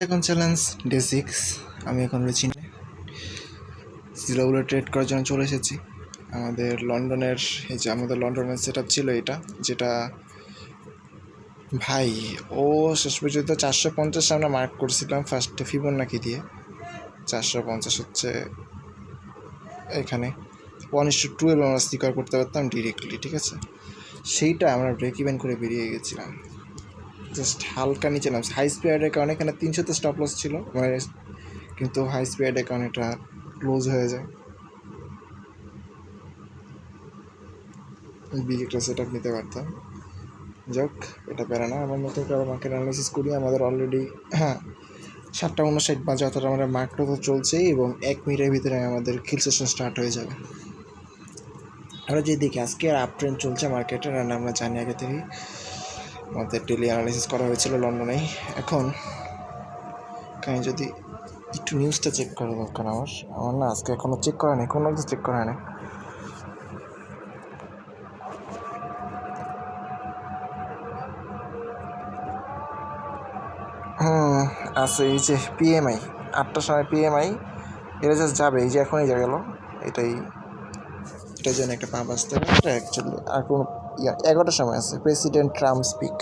এখন challenge day 6। আমি এখন রয়েছি জিরোগুলো ট্রেড করার জন্য চলে এসেছি আমাদের লন্ডনের। এই যে আমাদের লন্ডনের সেট আপ ছিল এটা, যেটা ভাই ও শেষ পর্যন্ত 450 আমরা মার্ক করছিলাম ফার্স্টে ফিবোনাকি দিয়ে। 450 হচ্ছে এখানে 1:12 আমরা স্টিকার করতে পারতাম ডিরেক্টলি, ঠিক আছে? সেইটা আমরা ব্রেক ইভেন করে বেরিয়ে গেছিলাম, জাস্ট হালকা নিচে নামছে। হাই স্পিডের কারণে এখানে 300তে স্টপ লস ছিল, কিন্তু হাই স্পিডের কারণে এটা ক্লোজ হয়ে যায়। বিগ একটা সেট আপ নিতে পারতাম, যাক এটা প্যারা না। আমার মতো করে মার্কেট অ্যানালাইসিস করি। আমাদের অলরেডি 7:59 বাজে, অর্থাৎ আমাদের মার্কেটও তো চলছেই এবং 1 মিনিটের ভিতরে আমাদের কিল সেশন স্টার্ট হয়ে যাবে। আমরা যে দেখি আজকে আপ ট্রেন্ড চলছে মার্কেটের, আর আমরা জানি আগে থেকেই আমাদের ডেলি অ্যানালাইসিস করা হয়েছিল লন্ডনেই। এখন কারণ যদি একটু নিউজটা চেক করা দরকার আমার না আজকে এখনও চেক করা নেই, কোনো কিছু চেক করা নেই। আছে এই যে পিএমআই 8টার সময় পিএমআই, এটা জাস্ট যাবে, এই যে এখনই যা গেল, এটার জন্য একটা পাম্প আসতে হবে। এটা অ্যাকচুয়ালি আর কোনো 11টার সময় আছে প্রেসিডেন্ট ট্রাম্প স্পিক।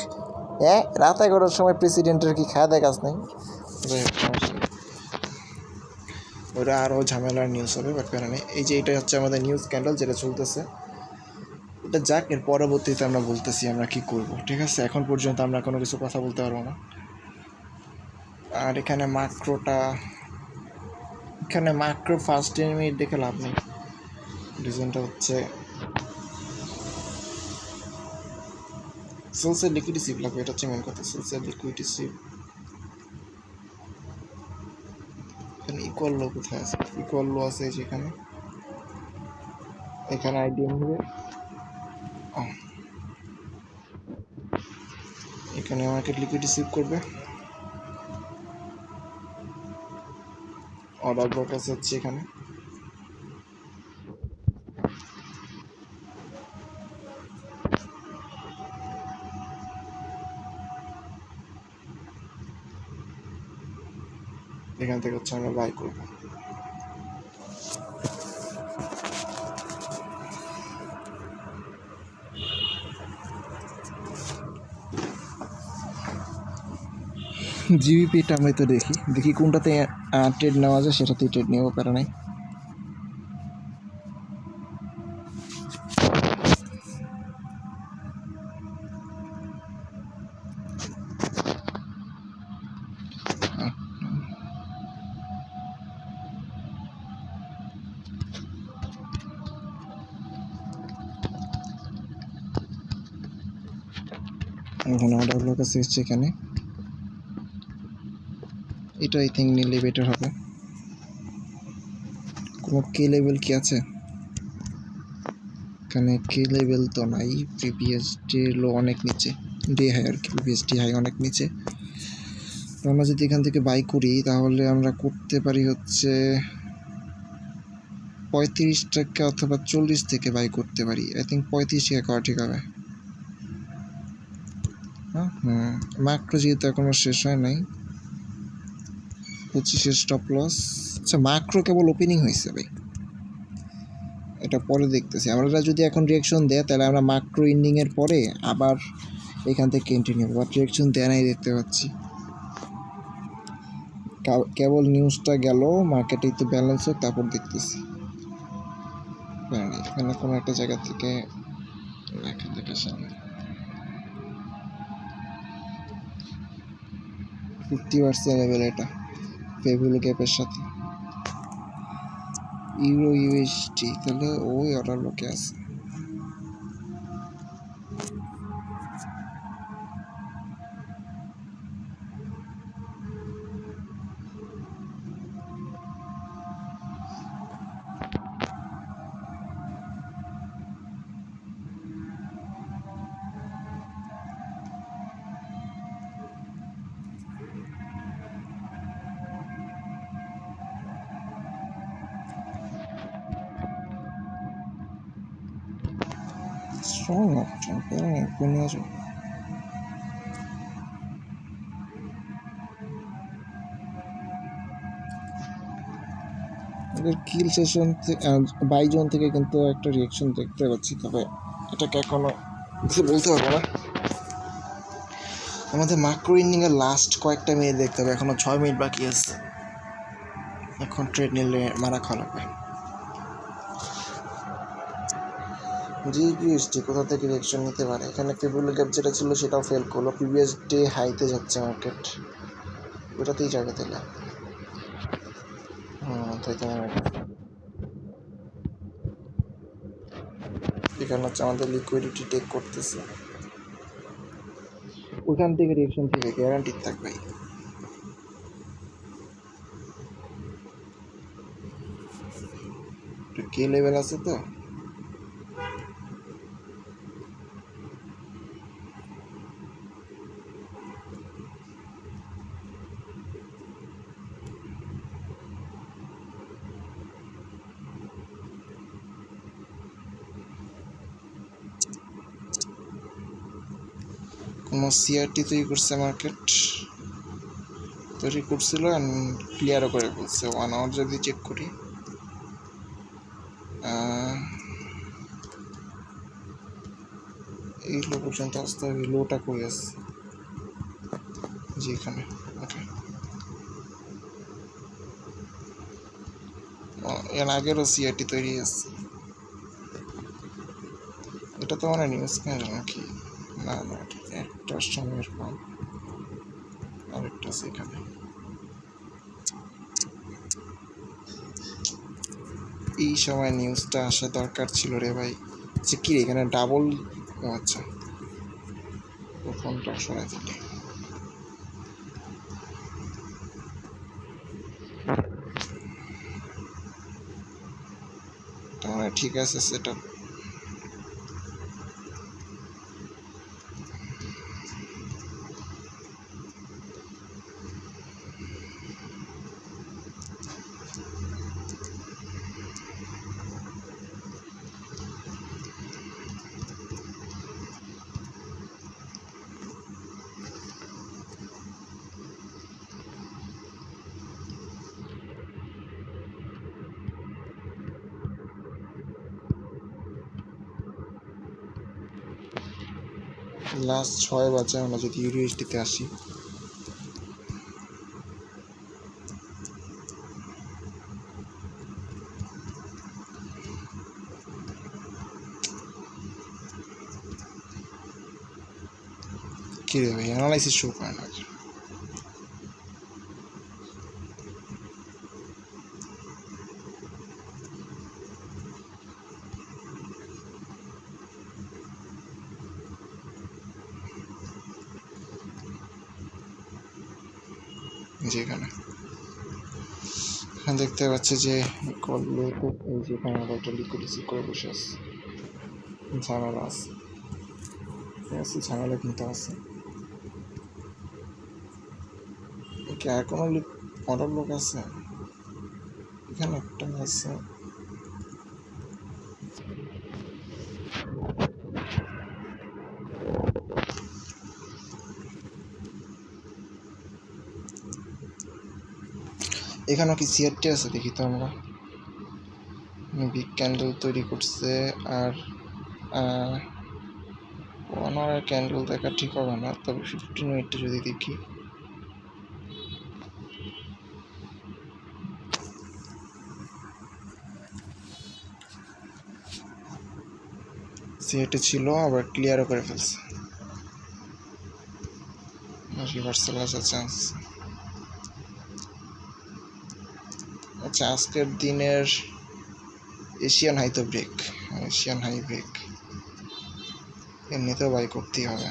রাত 11টার সময় প্রেসিডেন্টের কি খাওয়া দেয় কাজ নেই? ওটা আরও ঝামেলার নিউজ হবে, বাট প্যারা নেই। এই যে এটা হচ্ছে আমাদের নিউজ ক্যান্ডেল যেটা চলতেছে, এটা যাক, এর পরবর্তীতে আমরা বলতেছি আমরা কি করব, ঠিক আছে? এখন পর্যন্ত আমরা কোনো কিছু কথা বলতে পারবো না। আর এখানে মাক্রো ফার্স্ট 10 মিনিট দেখে লাভ নেই। রিজনটা হচ্ছে সেলসের লিকুইডিটি সিপ লাগবে, এটা হচ্ছে মেন কথা। সেলসের লিকুইডিটি সিপ এখানে ইকুয়াল লো কোথায় আছে? ইকুয়াল লো আছে যেখানে, এখানে আইডিএম হবে, এখানে মার্কেট লিকুইডিটি সিপ করবে। অর্ডার ব্লক আছে হচ্ছে এখানে, এখান থেকে হচ্ছে আমরা বাই করবো। জিবিপিটা আমি তো দেখি কোনটাতে ট্রেড নেওয়া যায়, সেটাতেই ট্রেড নেওয়া পারে নাই। এখন অর্ডার ব্লক আছে এসছে এখানে, এটা আই থিঙ্ক নিলে বেটার হবে। কোনো কে লেভেল কি আছে এখানে? কে লেভেল তো নাই, প্রিভিয়াস ডে লো অনেক নিচে, ডে হাই আর কি, প্রিভিয়াস ডে হাই অনেক নিচে। তো আমরা যদি এখান থেকে বাই করি তাহলে আমরা করতে পারি হচ্ছে 35 টাকা অথবা 40 থেকে বাই করতে পারি। আই থিঙ্ক 35 টাকা করা ঠিক হবে। মাক্রো যেহেতু এখনো শেষ হয় নাই, 25 স্টপ লস। আচ্ছা, মাক্রো কেবল ওপেনিং হয়েছে ভাই, এটা পরে দেখতেছি। আমরা যদি এখন রিয়াকশন দেয় তাহলে আমরা মাক্রো ইন্ডিংয়ের পরে আবার এখান থেকে কন্টিনিউ, বাট রিয়াকশন দেয় নাই দেখতে পাচ্ছি। কেবল নিউজটা গেল, মার্কেটে একটু ব্যালেন্স হোক তারপর দেখতেছি। এখানে কোনো একটা জায়গা থেকে এখান থেকে সামনে 50% লেভেল, এটা ফেভিল গ্যাপের সাথে ইউরো ইউএসডি, তাহলে ওই অর্ডার লোকে আছে। স্ট্রং অপশন নিয়ে আসো। আমাদের কিল সেশন বাইজন থেকে কিন্তু একটা রিয়াকশন দেখতে পাচ্ছি, তবে এটাকে এখনো কিছু বলতে পারবো না। আমাদের মাক্রো ইনিংয়ের লাস্ট কয়েকটা মিনিট দেখতে হবে, এখনো 6 মিনিট বাকি আছে। এখন ট্রেড নিলে মারা খাওয়া লাগবে। জিপিএসটি কোথা থেকে রিয়াকশন নিতে পারে? এখানে ফেব্রুয়ারি গ্যাপ যেটা ছিল সেটাও ফেল করলো। প্রিভিয়াস ডে হাইতে যাচ্ছে মার্কেট, ওটাতেই যাবে তাহলে। তাই তো এখানে হচ্ছে আমাদের লিকুইডিটি টেক করতেছে, ওইখান থেকে রিয়াকশন থেকে গ্যারান্টি থাকবে। কে লেভেল আছে তো, কোনো সিআরটি তৈরি করছে মার্কেট, তৈরি করছিল অ্যান্ড ক্লিয়ারও করে বলছে। 1 আওয়ার যদি চেক করি, এই লো পর্যন্ত আসতে হবে। লোটা কই আছে? জি এখানে। ওকে, এর আগেরও সিআরটি তৈরি আছে। এটা তো মানে নিউজ ক্যান্ডেল নাকি? না না, একটা সময়ের কম, আরেকটা আছে এখানে। এই সময় নিউজটা আসা দরকার ছিল রে ভাই। যে কি এখানে ডাবল, আচ্ছা প্রথমটা সরাই দিলে। তাহলে ঠিক আছে সেটা। লাস্ট 6 বাজে, আমরা যদি ইউনিভার্সিটিতে আসি, কি রে ভাই অ্যানালাইসিস শো করে না যেখানে। এখানে দেখতে পাচ্ছি যে কলগুলো, এই যে এখানে একটা লিকুইড রিসিভ করে বসে আছে, ঝামেলা আছে। ঝামেলা কিন্তু আছে। কি আর কোনো অর্ডার লোক আছে? এখানে একটা আছে। এখানেও কি সিআরটি আছে দেখি তো আমরা। বিগ ক্যান্ডেল তৈরি করছে, আর 1 আওয়ার ক্যান্ডেল দেখা ঠিক হবে না, তবে 15 মিনিটে যদি দেখি, সিআরটি ছিল আবার ক্লিয়ারও করে ফেলছে। রিভার্সাল আসার চান্স। আচ্ছা আজকের দিনের এশিয়ান হাই তো ব্রেক, এশিয়ান হাই ব্রেক এমনিতেও বাই করতেই হবে।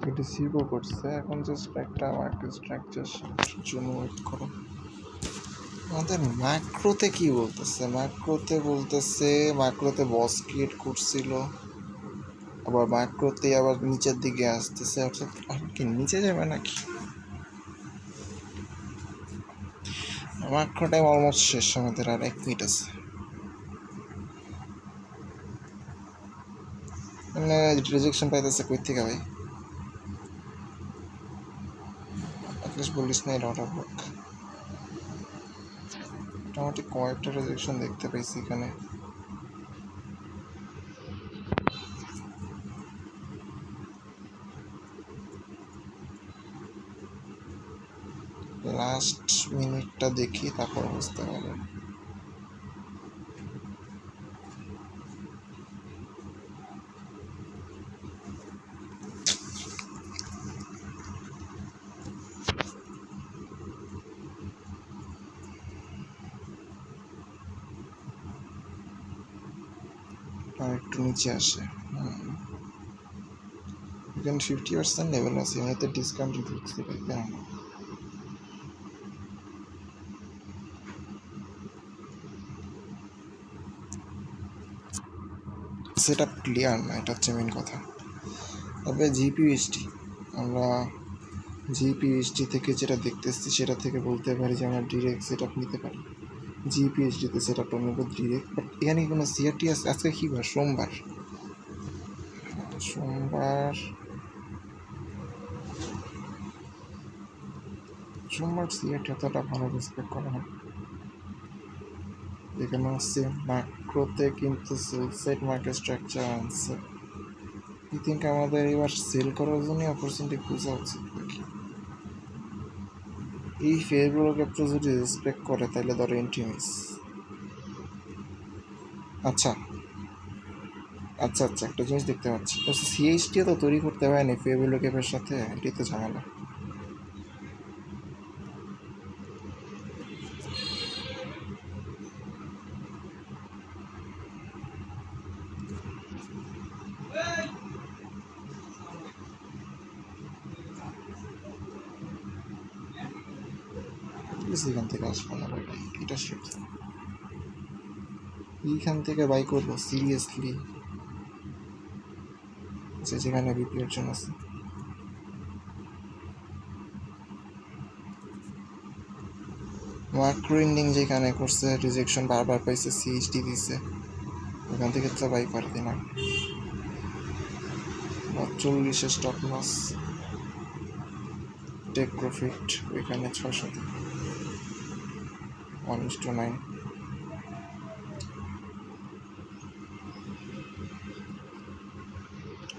এটা সিভও করছে, এখন জাস্ট একটা মার্কেট স্ট্রাকচার জন্য ওয়েট করো। আমাদের ম্যাক্রোতে কি বলতেছে? ম্যাক্রোতে বস ক্রিয়েট করছিল, আবার ম্যাক্রোতে আবার নিচের দিকে আসতেছে, অর্থাৎ আর কি নিচে যাবে নাকি? ম্যাক্রো টাইম অলমোস্ট শেষ, আমাদের আর 1 মিনিট আছে। রিজেকশন পাইতেছে কই থেকে ভাই? অ্যাটলিস্ট বলিস না এটা অর্ডার ব্লক। মোটামুটি কয়েকটা রিজেকশন দেখতে পাইছি এখানে। লাস্ট মিনিটটা দেখি, তারপর বুঝতে পারবো। আর একটু নিচে আসে, এখানে 50% লেভেল আছে, এমনিতে ডিসকাউন্ট ঢুকতে পারি কেন না? সেটা ক্লিয়ার না, এটা হচ্ছে মেন কথা। তবে জিপিএসটি, আমরা জিপিএসটি থেকে যেটা দেখতেছি সেটা থেকে বলতে পারি যে আমরা ডিরেক্ট সেট আপ নিতে পারি। জিপিএসটিতে সেট আপটা নেবো ডিরেক্ট, বাট এখানে কোনো সিআরটি আছে? আজকে কী বার? সোমবার। সোমবার সিআরটি এতটা ভালো রেসপেক্ট করা হয়। এখানে হচ্ছে ম্যাক্রোতে কিন্তু সেট মার্কেট স্ট্রাকচার আনছে। আই থিঙ্ক আমাদের এবার সেল করার জন্য অপরচুনিটি খোঁজা উচিত নাকি? এই ফেয়ারগুলো ক্যাপ্টার যদি রেসপেক্ট করে তাহলে ধরো এন্ট্রি মিস। আচ্ছা আচ্ছা আচ্ছা, একটা জিনিস দেখতে পাচ্ছি, সিএইচটিও তো তৈরি করতে পারেনি ফেয়ারগুলো ক্যাপের সাথে, এটাই তো ঝামেলা। এখান থেকে আসবো না ভাই, এটা শিট। এইখান থেকে বাই করবো সিরিয়াসলি? যেখানে বিপিএর জন্য আছে। মার্ক্রো ইন্ডিং যেখানে করছে রিজেকশন বারবার পাইছে, সিএইচডি দিছে, ওখান থেকে তো বাই পারতি না। 40 স্টপ লস, টেক প্রফিট ওইখানে 600, 1:9।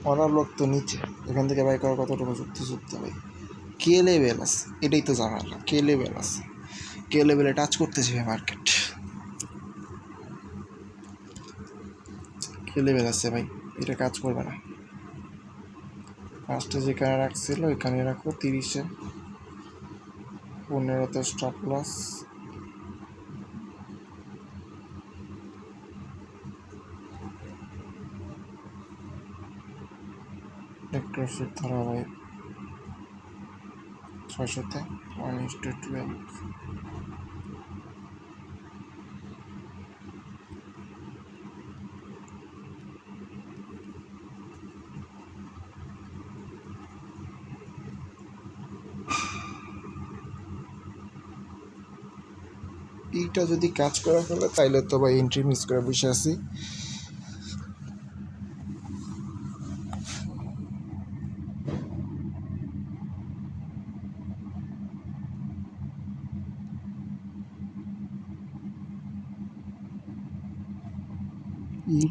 অর্ডার ব্লক তো নিচে, এখান থেকে বাই করার কতটুকু যুক্তি ভাই? কে লেভেল আছে, এটাই তো জানালা। কে লেভেল আছে, কে লেভেলে টাচ করতেছে মার্কেট। কে লেভেল আছে ভাই, এটা কাজ করবে না। ফার্স্টে যেখানে রাখছিল এখানে রাখো 30-এ, 15-তে স্টপ লস। প্রফিট ধরা ভাই 600-তে, 1:12। এইটা যদি কাজ করে ফেলে তাইলে তো ভাই এন্ট্রি মিস করে বসে আছি।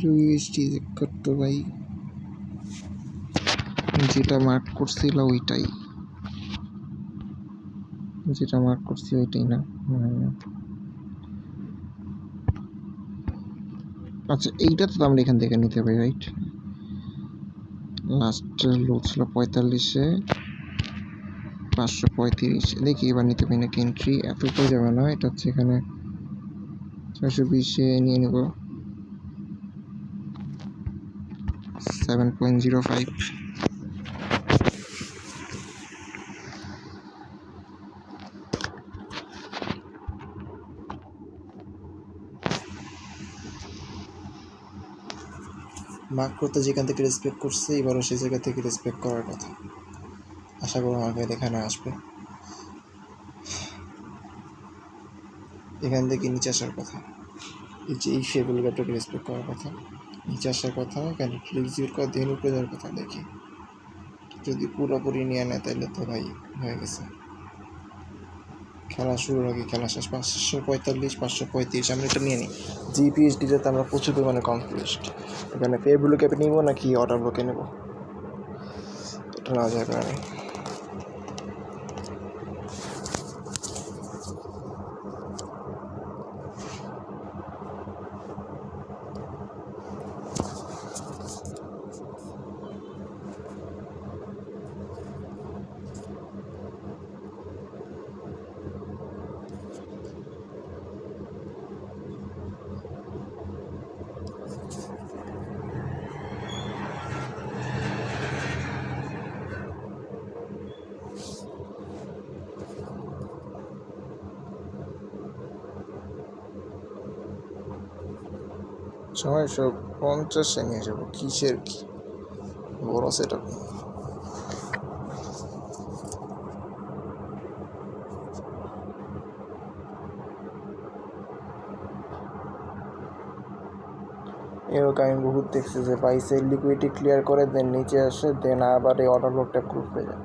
ইউএসডি করতো ভাই, যেটা মার্ক করছিল ওইটাই, ওইটাই না? আচ্ছা, এইটা তো আমরা এখান থেকে নিতে পারি, রাইট? লাস্ট লো ছিল 45-এ, 535। দেখি এবার নিতে পারি নাকি এন্ট্রি। এত তো যাবে না, এটা হচ্ছে এখানে 620-এ নিয়ে নেব। 7.05। মাকড়ো যেখান থেকে রেসপেক্ট করছে এবারও সেই জায়গা থেকে রেসপেক্ট করার কথা। আশা করি আমার গাইড এখানে আসবে, এখান থেকে নিচে আসার কথা। এই যে এই ফেবল গাটাকে রেসপেক্ট করার কথা, নিচে আসার কথা, ক্যান্ডিডেট এক্সিকিউট করার দিন উপরে যাওয়ার কথা। দেখি যদি পুরোপুরি নিয়ে নেয় তাহলে তো ভাই হয়ে গেছে। খেলা শুরুর আগে খেলা শেষ, 545 535। আমরা এটা নিয়ে নিই। জিপিএইচডিতে আমরা প্রচুর পরিমাণে কনফিউজড। এখানে ফেবল ক্যাপে নিব নাকি অর্ডার ব্লকে নেব, এটা না যায় কারণে সময় সব 50 নিয়ে যাবো। কিসের কি বড় সেট আপ। এরকম আমি বহুত দেখছি যে বাইসের লিকুইডিটি ক্লিয়ার করে দেন নিচে আসে, দেন আবার এই অর্ডার ব্লকটা প্রুফ হয়ে যায়।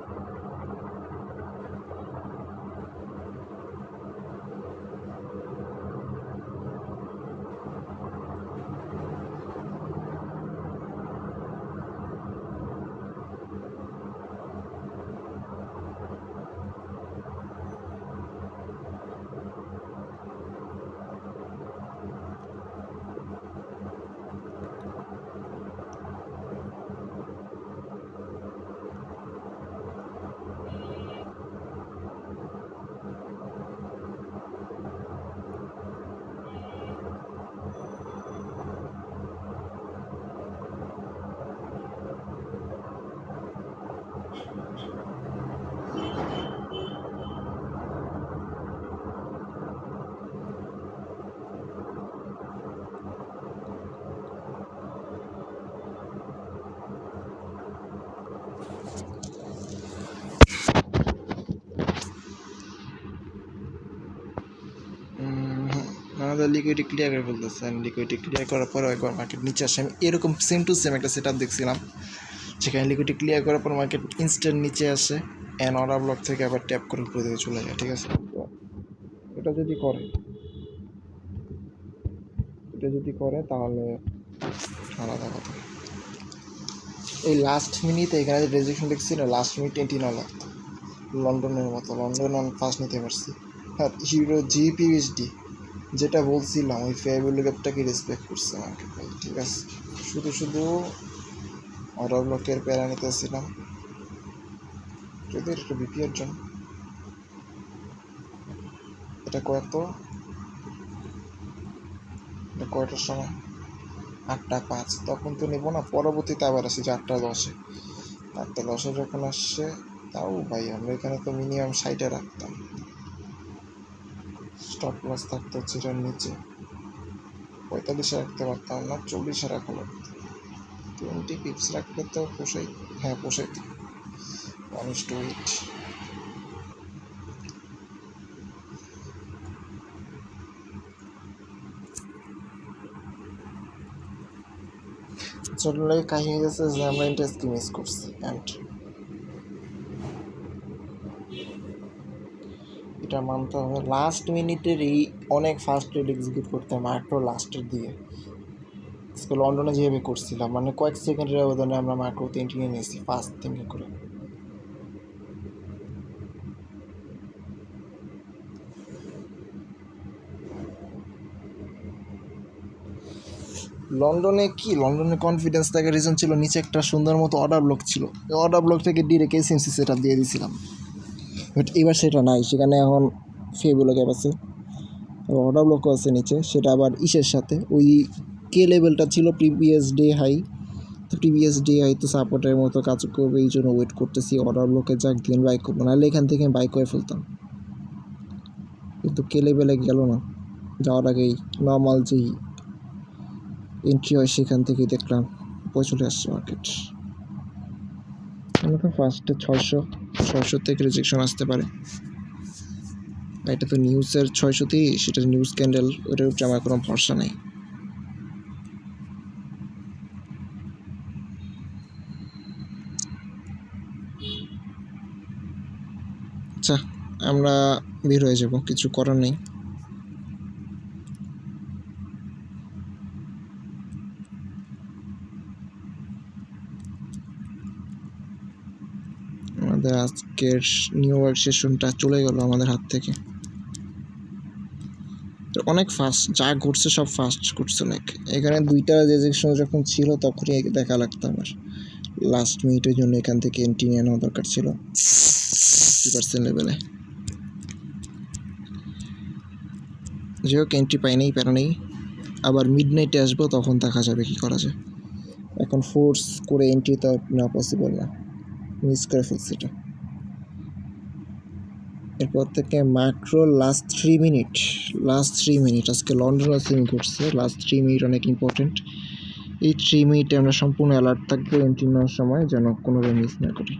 আমাদের লিকুইডিটি ক্লিয়ার করে ফেলতেছে। লিকুইডিটি ক্লিয়ার করার পরে একবার মার্কেট নিচে আসে। আমি এরকম সেম টু সেম একটা সেট আপ দেখছিলাম, যেখানে লিকুইডিটি ক্লিয়ার করার পর মার্কেট ইনস্ট্যান্ট নিচে আসে অ্যান্ড অর্ডার ব্লক থেকে আবার ট্যাপ করে উপরে দিকে চলে যায়। ঠিক আছে, এটা যদি করে তাহলে আলাদা কথা। এই লাস্ট মিনিটে এখানে যে রেজেকশন দেখছি না, লাস্ট মিনিট 29 লাগতো লন্ডনের মতো। লন্ডন আমি ফার্স্ট নিতে পারছি। আর হিরো জিপিএইচডি যেটা বলছিলাম ওই ফেয়ারবেল গ্যাপটাকে রেসপেক্ট করছে মার্কেট ভাই। ঠিক আছে, শুধু অর্ডার ব্লকের প্যারা নিতেছিলাম যদি একটা বিপিএর জন্য। এটা কয়টার সময়? 8টা 5। তখন তো নেবো না, পরবর্তীতে আবার আসে যে 8টা 10-এ। 8টা 10-এ যখন আসছে, তাও ভাই আমরা এখানে তো মিনিমাম 60-এ রাখতাম। স্টপ লস থাকতো হচ্ছে এটার নিচে, 45-এ রাখতে পারতাম না, 40-এ রাখা লাগতো। 20 পিপস রাখলে তো পোষাই। হ্যাঁ পোষাই। 1:8। চলে কাহিনী গেছে যে আমরা ইন্টারেস্টকে মিস করছি। অ্যান্ড এটা মানতে হবে, লাস্ট মিনিটের এই অনেক ফাস্ট ট্রেড এক্সিকিউট করতে মাত্র লাস্টের দিকে। লন্ডনে যেভাবে করছিলাম, মানে কয়েক সেকেন্ডের ব্যবধানে আমরা মাইক্রো 3টি নিয়ে নিয়েছি ফার্স্ট থিঙ্কিং করে। লন্ডনে কনফিডেন্স থাকার রিজন ছিল নিচে একটা সুন্দর মতো অর্ডার ব্লক ছিল। ওই অর্ডার ব্লক থেকে ডিরেক্ট এসএমসি সেট আপ দিয়ে দিয়েছিলাম। বাট এবার সেটা নাই, সেখানে এখন ফেবল গ্যাপ আছে, অর্ডার ব্লকও আছে নিচে। সেটা আবার ইসের সাথে ওই কে লেভেলটা ছিল প্রিভিয়াস ডে হাই, তো প্রিভিয়াস ডে হাই তো সাপোর্টের মতো কাজ করবে, এই জন্য ওয়েট করতেছি অর্ডার ব্লকে যাক দিন বাইক করবো, নাহলে এখান থেকে বাইক করে ফেলতাম। কিন্তু কে লেভেলে গেল না, যাওয়ার আগেই নর্মাল যেই এন্ট্রি হয় সেখান থেকেই দেখলাম উপরে চলে আসছে মার্কেট। আমাকে ফার্স্টে 600 থেকে রিজেকশন আসতে পারে। এটা তো নিউজের 630, সেটা নিউজ ক্যান্ডেল, ওটার উপরে আমার কোনো ভরসা নেই। আচ্ছা, আমরা বের হয়ে যাব, কিছু করার নেই। আমাদের আজকের নিউ ইয়র্ক সেশনটা চলে গেল আমাদের হাত থেকে। অনেক ফাস্ট, যা ঘটছে সব ফাস্ট ঘটছে অনেক। এখানে 2টা রেজেকশন যখন ছিল তখনই দেখা লাগতো আমার। লাস্ট মিনিটের জন্য এখান থেকে এন্ট্রি নিয়ে নেওয়া দরকার ছিল 50% লেভেলে। যাই হোক, এন্ট্রি পাই নেই, প্যারা নেই। আবার মিড নাইটে আসবো, তখন দেখা যাবে কী করা যায়। এখন ফোর্স করে এন্ট্রি তো নেওয়া পসিবল না, মিস করে ফেলছি এটা। এরপর থেকে মাত্র লাস্ট 3 মিনিট আজকে লন্ডনের সিম ঘটছে। লাস্ট 3 মিনিট অনেক ইম্পর্টেন্ট। এই 3 মিনিটে আমরা সম্পূর্ণ অ্যালার্ট থাকবো এন্ট্রি নেওয়ার সময়, যেন কোনোভাবে মিস না করি।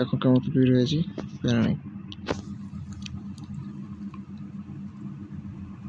এখনকার মতো বের হয়েছি, প্যারা নেই।